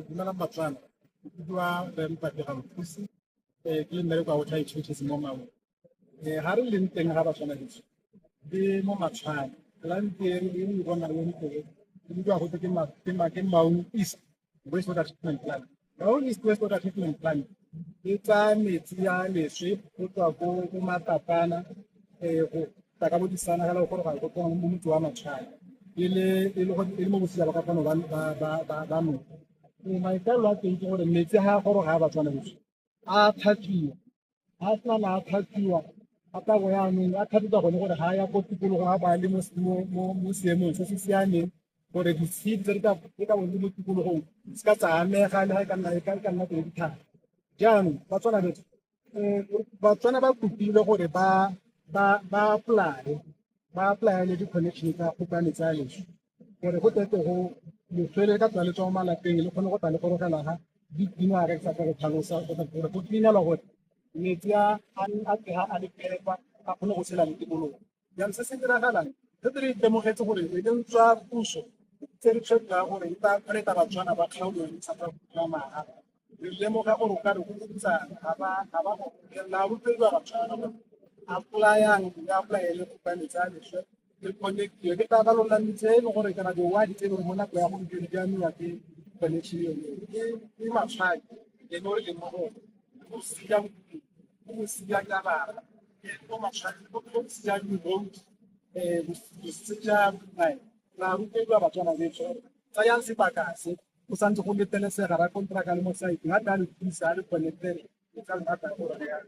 dumelang batswana ke bua Rem Paterapusi ke le mmereko wa go tla itshotse mo maong ga re leng teng ga batswana ditso le mo matshwana lante re le bona le ntse ke bua go ke maung east west water treatment plant maung east west water treatment plant e tsa metsi ya leswe go tswa ko Matapana go ta ka bodisana ga le go ga go tswa mo motse wa matshwana e le mo bosila ba ka fano ba mo maikalo a teng ke gore metsi ga gore ga batswana botho a tlhatswiwa a tsala a tlhatswiwa a tla go yanong a tlhatswa gone gore ga ya ko tikologong a ba le mo seemong se se siameng gore di-seed tse di ka bone mo tikologong se ka tsa amega le ga e ka nna teng dithata jaanong batswana betho batswana ba kopile gore ba apply le di-connection tsa kgopane tsa leswe gore go tete go leswele ka tswa le tswa mo malapeng le kgone go tla le gorogela ga dipinare tsa go tlhalosa gore go pinelwa gore metsi a le pepa a kgone go tshela le tikologo jaanong se se diragalang se re itemogetse gore e leng tswa puso tse re tlhoka gore e tla preta batswana ba kgaolong sa tsa maga re lemoga gore o ka re go botsana ga ba la botsedi ba batswana apply-ang ya apply-ele kopane tsa leswe le connectiwe ke tla ba lona ntse e le gore kana di-wadi tse gore mo nako ya gompieno di amiwa ke connection ke matshwadi le no le mo go siya ka bara go matshwadi go siya di road go siya nai la rupe ba batswana betso tsayang sebaka se go santse go letelesega ra kontraka le mo site ga ta le tsisa le connected ka le mata gore ya